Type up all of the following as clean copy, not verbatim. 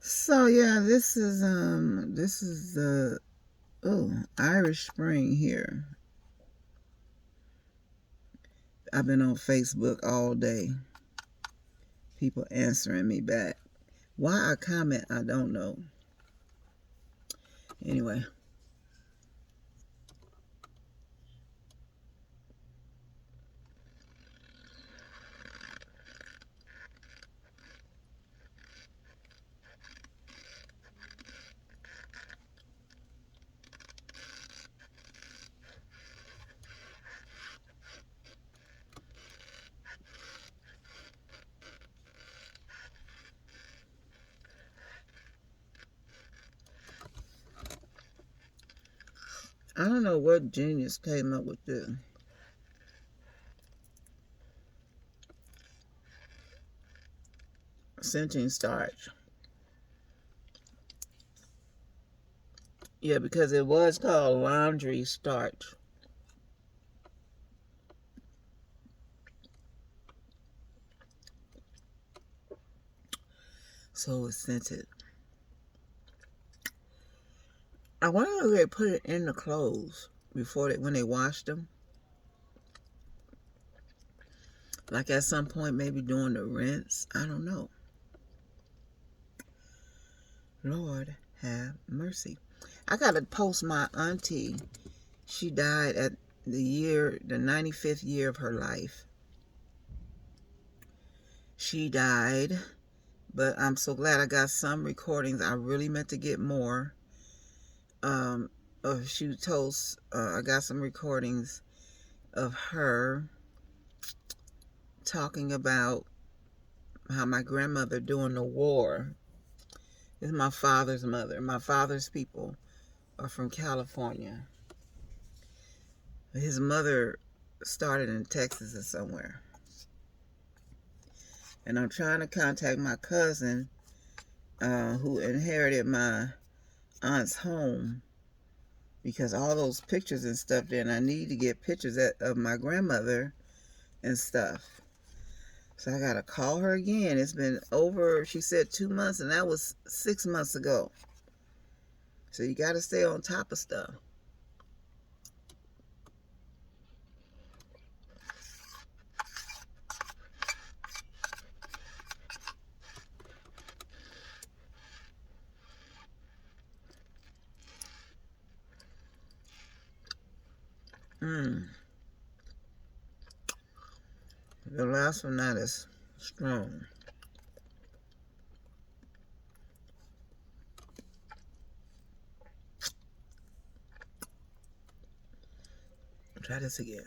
So yeah, this is the Irish Spring here. I've been on Facebook all day. People answering me back. Why I comment, I don't know. Anyway, I don't know what genius came up with this. Scenting starch. Yeah, because it was called laundry starch. So it's scented. I wonder if they put it in the clothes before when they washed them. Like at some point, maybe during the rinse. I don't know. Lord have mercy. I gotta post my auntie. She died at the 95th year of her life. She died, but I'm so glad I got some recordings. I really meant to get more. She told, I got some recordings of her talking about how my grandmother during the war, this is my father's mother. My father's people are from California. His mother started in Texas or somewhere. And I'm trying to contact my cousin who inherited my aunt's home, because all those pictures and stuff there, and I need to get pictures of my grandmother and stuff. So I gotta call her again. It's been over, she said 2 months, and that was 6 months ago. So you gotta stay on top of stuff. The last one not as strong. Try this again.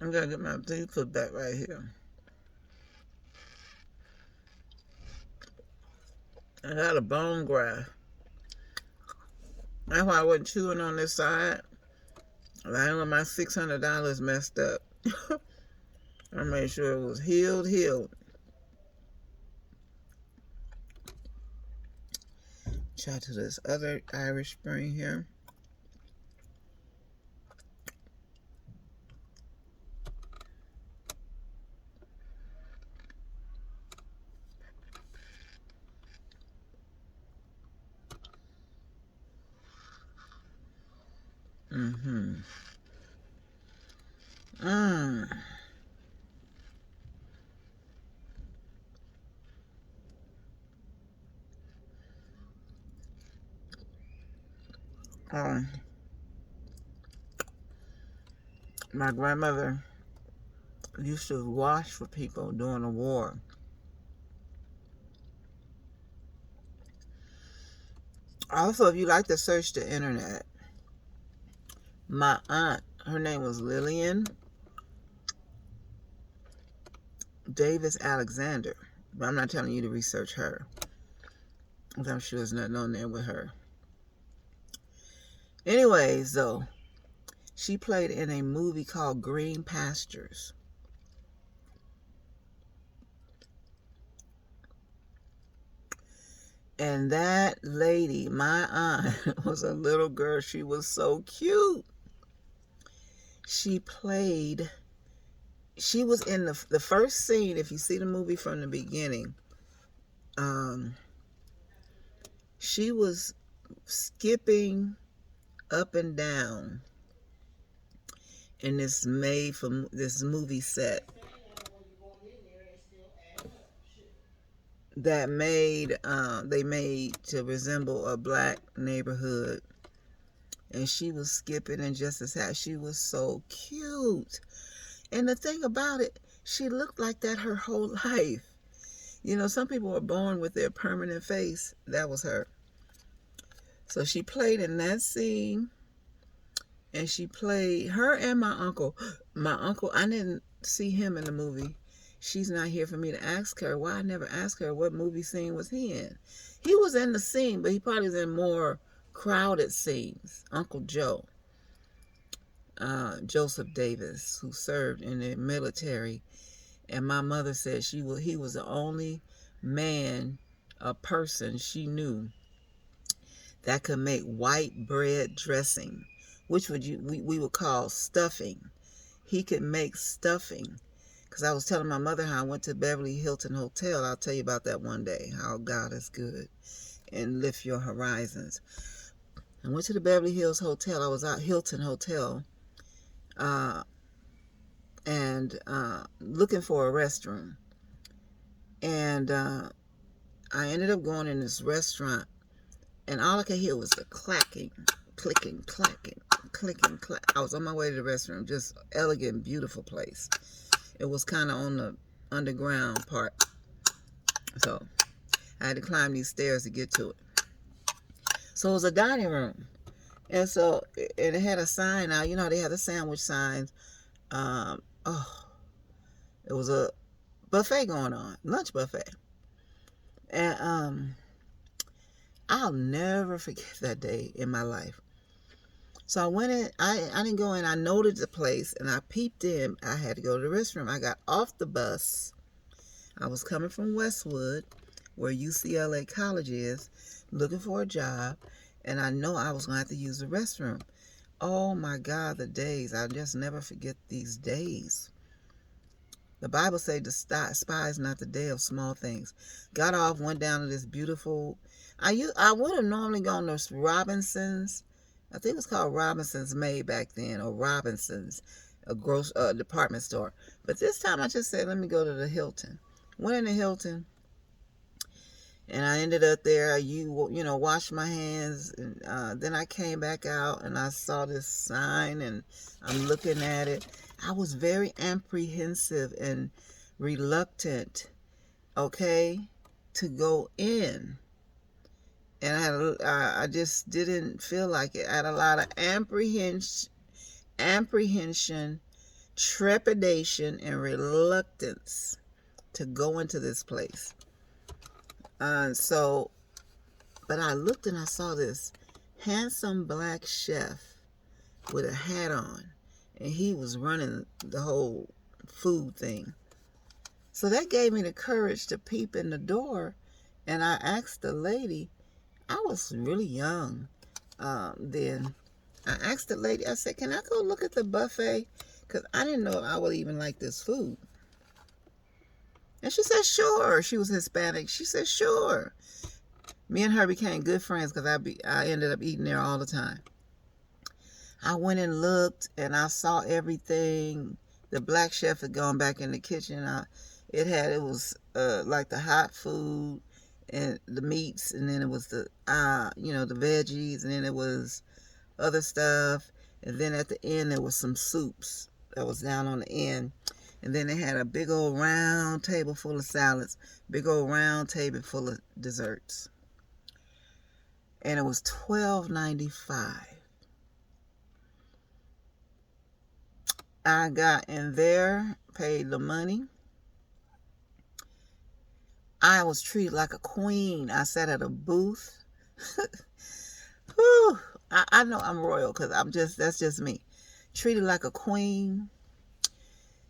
I'm gonna get my thing put back right here. I got a bone graft. That's why I wasn't chewing on this side. I didn't want my $600 messed up. I made sure it was healed. Try to this other Irish Spring here. Mm-hmm. Mmm. My grandmother used to wash for people during the war. Also, if you like to search the internet, my aunt, her name was Lillian Davis Alexander. But I'm not telling you to research her, because I'm sure there's nothing on there with her. Anyways, though, she played in a movie called Green Pastures. And that lady, my aunt, was a little girl. She was so cute. She was in the first scene. If you see the movie from the beginning, um, she was skipping up and down in this movie set that they made to resemble a black neighborhood. And she was skipping and just as happy. She was so cute. And the thing about it, she looked like that her whole life. You know, some people are born with their permanent face. That was her. So she played in that scene, and she played her and my uncle. My uncle, I didn't see him in the movie. She's not here for me to ask her. Why I never asked her what movie scene was he in. He was in the scene, but he probably was in more crowded scenes. Uncle Joe, Joseph Davis, who served in the military. And my mother said he was the only man, a person she knew that could make white bread dressing, which we would call stuffing. He could make stuffing. Because I was telling my mother how I went to Beverly Hilton Hotel. I'll tell you about that one day, how God is good and lift your horizons. I went to the Beverly Hills Hotel. I was at Hilton Hotel and looking for a restroom. And I ended up going in this restaurant, and all I could hear was the clacking, clicking, clacking, clicking, clack. I was on my way to the restroom, just elegant, beautiful place. It was kind of on the underground part, so I had to climb these stairs to get to it. So it was a dining room, and it had a sign out. You know, they had the sandwich signs. It was a buffet going on, lunch buffet, and I'll never forget that day in my life. So I went in. I didn't go in. I noted the place, and I peeped in. I had to go to the restroom. I got off the bus. I was coming from Westwood, where UCLA College is, looking for a job, and I know I was going to have to use the restroom. Oh my God, the days. I just never forget these days. The Bible says despise not the day of small things. Got off, went down to this beautiful... I would have normally gone to Robinson's. I think it was called Robinson's May back then, or Robinson's, a department store. But this time I just said, let me go to the Hilton. Went in the Hilton, and I ended up there. Washed my hands, and then I came back out, and I saw this sign, and I'm looking at it. I was very apprehensive and reluctant, to go in. And I just didn't feel like it. I had a lot of apprehension, trepidation, and reluctance to go into this place. But I looked and I saw this handsome black chef with a hat on, and he was running the whole food thing. So that gave me the courage to peep in the door, and I asked the lady. I was really young then. I asked the lady, I said, can I go look at the buffet? Because I didn't know if I would even like this food. And she said, sure. She was Hispanic. She said, sure. Me and her became good friends because I ended up eating there all the time. I went and looked, and I saw everything. The black chef had gone back in the kitchen. It was like the hot food and the meats, and then it was the veggies, and then it was other stuff, and then at the end there was some soups that was down on the end, and then they had a big old round table full of salads, big old round table full of desserts, and it was $12.95. I got in there, paid the money. I was treated like a queen. I sat at a booth. Whew. I know I'm royal because that's just me. Treated like a queen.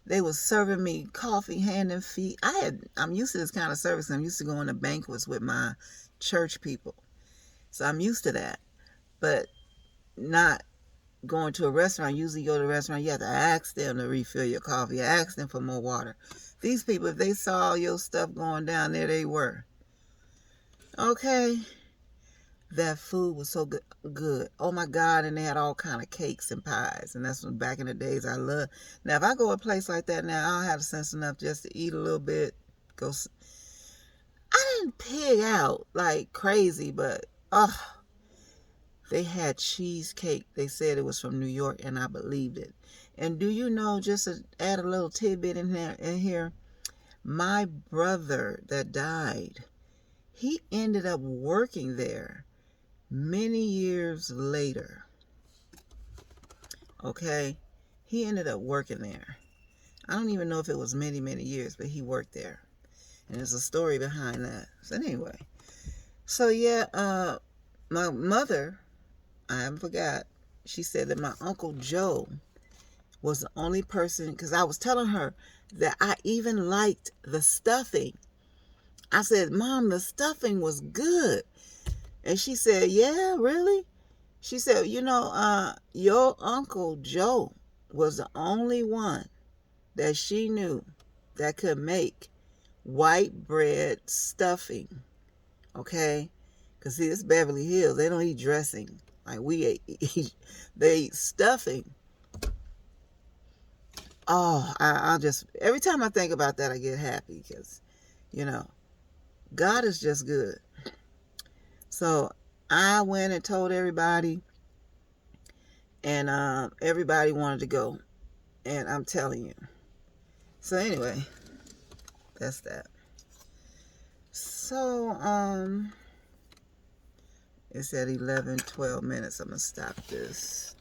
They was serving me coffee hand and feet. I'm used to this kind of service. I'm used to going to banquets with my church people. So I'm used to that. But not going to a restaurant. Usually you go to a restaurant, you have to ask them to refill your coffee, ask them for more water. These people, if they saw your stuff going down, there they were. Okay. That food was so good. Oh my God. And they had all kind of cakes and pies. And that's when back in the days I loved. Now, if I go to a place like that now, I'll have sense enough just to eat a little bit. I didn't pig out like crazy, but they had cheesecake. They said it was from New York, and I believed it. And do you know, just to add a little tidbit in here, my brother that died, he ended up working there many years later. Okay? He ended up working there. I don't even know if it was many, many years, but he worked there. And there's a story behind that. So anyway. So yeah, my mother, I haven't forgot, she said that my Uncle Joe was the only person, because I was telling her that I even liked the stuffing. I said, Mom, the stuffing was good. And she said, yeah, really? She said, your Uncle Joe was the only one that she knew that could make white bread stuffing. Okay? Because see, it's Beverly Hills. They don't eat dressing like we eat. They eat stuffing. Oh, I'll just, every time I think about that, I get happy because, God is just good. So I went and told everybody, and everybody wanted to go. And I'm telling you. So anyway, that's that. So, it's at 11, 12 minutes. I'm going to stop this.